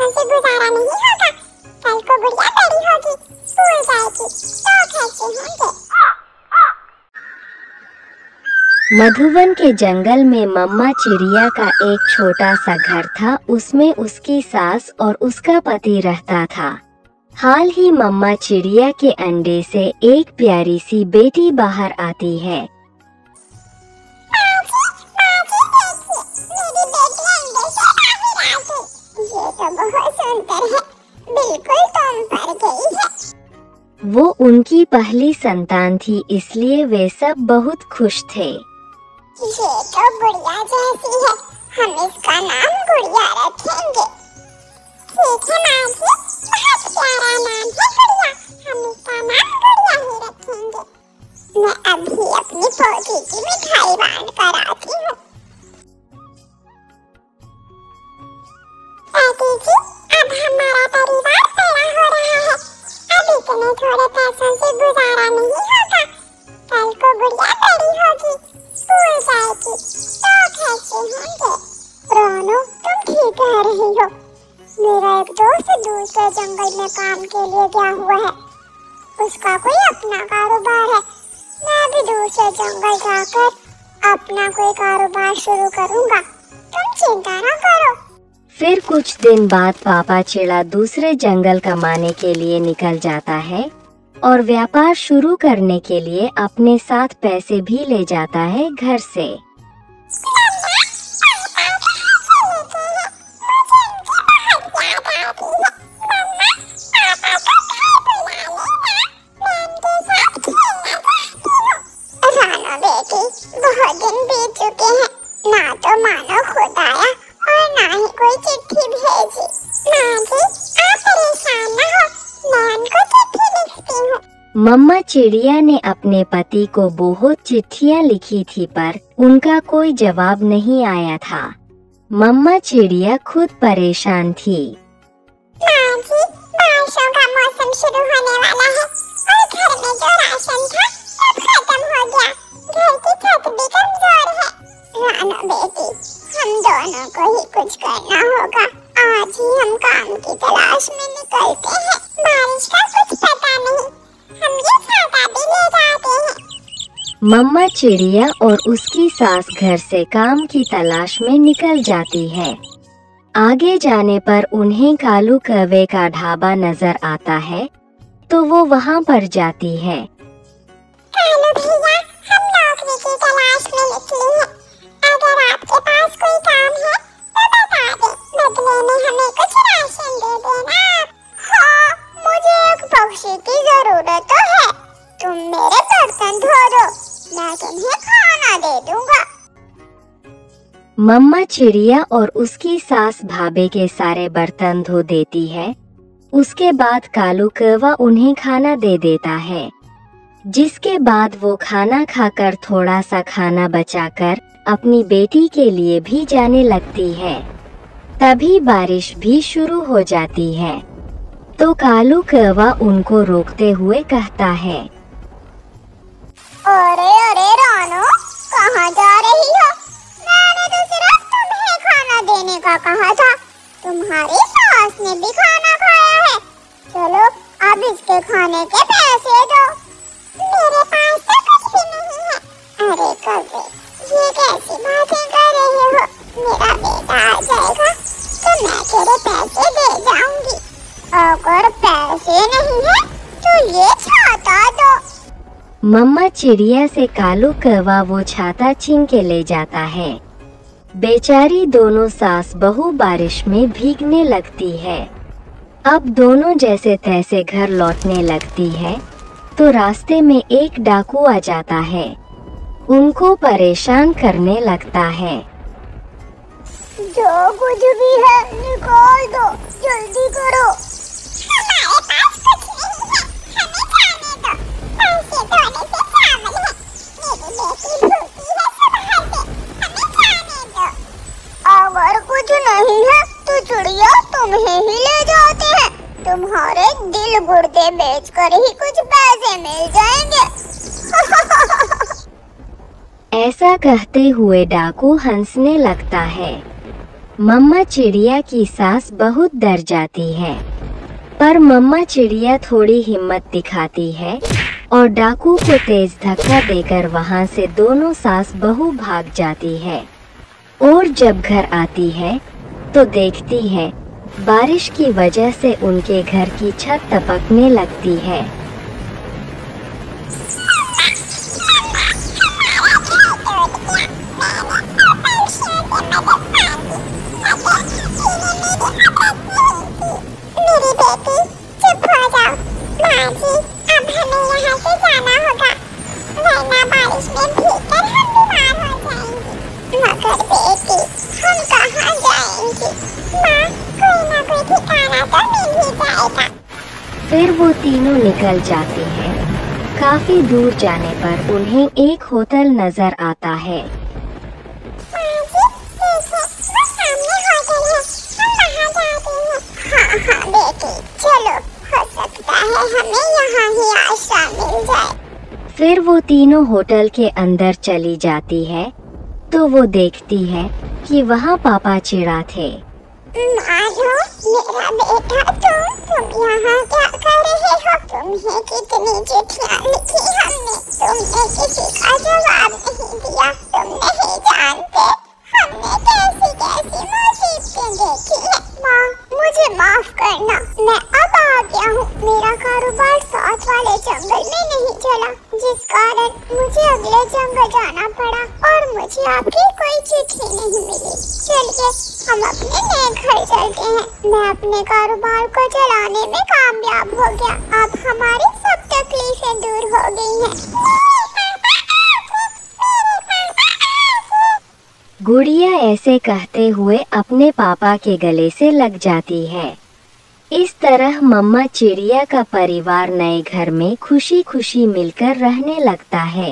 पैसों से गुजारा नहीं होगा। कल को गुड़िया बड़ी होगी, स्कूल जाएगी, तो खर्चे होंगे। मधुवन के जंगल में मम्मा चिड़िया का एक छोटा सा घर था। उसमें उसकी सास और उसका पति रहता था। हाल ही मम्मा चिड़िया के अंडे से एक प्यारी सी बेटी बाहर आती है। ये तो बहुत सुंदर है, बिल्कुल तुम पर गई है। वो उनकी पहली संतान थी, इसलिए वे सब बहुत खुश थे। ये तो गुड़िया जैसी है, हम इसका नाम गुड़िया रखेंगे। ठीक है माँ जी, बहुत प्यारा नाम है गुड़िया, हम इसका नाम गुड़िया ही रखेंगे। मैं अभी अपनी पोती की मिठाई बांध कर आती हूँ। दादी जी, अब हमारा परिवार बड़ा हो रहा है, अब इतने थोड़े पैसों से गुजारा नहीं होगा। कल को गुड़िया बड़ी होगी, स्कूल जाएगी, तो खर्चे होंगे। रोनो, तुम ठीक कह रही हो। मेरा एक दोस्त दूसरे जंगल में काम के लिए गया हुआ है, उसका कोई अपना कारोबार है। मैं भी दूसरे जंगल जाकर अपना कोई कारोबार शुरू करूँगा, तुम चिंता न करो। फिर कुछ दिन बाद पापा चिड़ा दूसरे जंगल कमाने के लिए निकल जाता है और व्यापार शुरू करने के लिए अपने साथ पैसे भी ले जाता है घर से। बहुत दिन बीत चुके हैं, ना तो मानो खुद आया और ना ही कोई चिट्ठी भेजी। माँ जी, आप परेशान न हो, मैं उनको चिट्ठी लिखती हूँ। मम्मा चिड़िया ने अपने पति को बहुत चिट्ठियाँ लिखी थी, पर उनका कोई जवाब नहीं आया था। मम्मा चिड़िया खुद परेशान थी। माँ जी, बारिशों का मौसम शुरू होने वाला है और घर में जो राशन था सब खत्म हो गया। घर की छत भी कमजोर है। रानो बेटी, हम दोनों को ही कुछ करना होगा। आज ही हम काम की तलाश में निकलते हैं। बारिश का कुछ पता नहीं, हम ये छाता भी ले जाते हैं। मम्मा चिड़िया और उसकी सास घर से काम की तलाश में निकल जाती है। आगे जाने पर उन्हें कालू कौवे का ढाबा नजर आता है, तो वो वहाँ पर जाती है। कालू भैया, हम नौकरी की तलाश में निकले हैं। अगर आपके पास कोई काम है तो बता दे, बदले में हमें कुछ राशन दे देना। हाँ, मुझे एक पक्षी की जरूरत तो है। तुम मेरे बर्तन धो दो, मैं तुम्हें खाना दे दूंगा। मम्मा चिड़िया और उसकी सास ढाबे के सारे बर्तन धो देती है। उसके बाद कालू कौवा उन्हें खाना दे देता है, जिसके बाद वो खाना खाकर थोड़ा सा खाना बचाकर अपनी बेटी के लिए भी जाने लगती है। तभी बारिश भी शुरू हो जाती है, तो कालू कौवा उनको रोकते हुए कहता है, अरे अरे रानो, कहाँ जा रही हो? मैंने तो सिर्फ तुम्हें खाना देने का कहा था, तुम्हारी सास ने भी खाना खाया है। चलो अब इसके खाने के पैसे दो। मेरे पास तो कुछ भी नहीं है। अरे कौवे, ये कैसी बातें कर रहे हो? मेरा बेटा आ जाएगा तो मैं तेरे पैसे दे जाऊंगी। अगर पैसे नहीं है तो ये छाता दो। मम्मा चिड़िया से कालू कौवा वो छाता छीन के ले जाता है। बेचारी दोनों सास बहू बारिश में भीगने लगती है। अब दोनों जैसे तैसे घर लौटने लगती है, तो रास्ते में एक डाकू आ जाता है। उनको परेशान करने लगता है। जो कुछ भी है निकाल दो, जल्दी करो। हमारे पास कुछ नहीं है, हमें खाने दो। पैसे धोने से चावल है, मेरी बेटी भूखी है सुबह से, हमें खाने दो। अगर कुछ नहीं है तो चिड़िया तुम्हें ही ले जाते हैं। तुम्हारे दिल गुर्दे बेचकर ही कुछ पैसे मिल जाएंगे। ऐसा कहते हुए डाकू हंसने लगता है। मम्मा चिड़िया की सास बहुत डर जाती है, पर मम्मा चिड़िया थोड़ी हिम्मत दिखाती है और डाकू को तेज धक्का देकर वहां से दोनों सास बहू भाग जाती है। और जब घर आती है तो देखती है बारिश की वजह से उनके घर की छत टपकने लगती है। मेरी बेटी चुप हो जाओ। माँ जी, अब हमें यहाँ से जाना होगा, वरना बारिश में भीगकर हम बीमार हो जाएंगे। मगर बेटी, हम कहाँ जाएंगे? माँ, कोई ना कोई ठिकाना तो मिल ही जाएगा। फिर वो तीनों निकल जाते हैं। काफी दूर जाने पर उन्हें एक होटल नजर आता है। माँ जी, देखो, वो सामने होटल है, हम वहाँ जाते हैं। हाँ बेटी, चलो, हो सकता है हमें यहाँ ही आश्रय मिल जाए। फिर वो तीनों होटल के अंदर चली जाती है तो वो देखती है कि वहाँ पापा चिड़ा थे। मानो, मेरा बेटा, तुम यहाँ क्या कर रहे हो? तुम्हें कितनी चिट्ठियाँ लिखी हमने, तुमने किसी का जवाब नहीं दिया। तुम नहीं जानते हमने कैसी कैसी मुसीबतें देखी है। माँ, मुझे माफ करना, मैं अब आ गया हूँ। मेरा कारोबार साथ वाले जंगल में नहीं चला, जिस कारण मुझे अगले जंगल जाना पड़ा और मुझे आपकी कोई चिट्ठी नहीं मिली। चलिए, हम अपने नए घर चलते हैं। मैं अपने कारोबार को चलाने में कामयाब हो गया। अब हमारी सब तकलीफें दूर हो गई हैं। गुड़िया ऐसे कहते हुए अपने पापा के गले से लग जाती है। इस तरह मम्मा चिड़िया का परिवार नए घर में खुशी खुशी मिलकर रहने लगता है।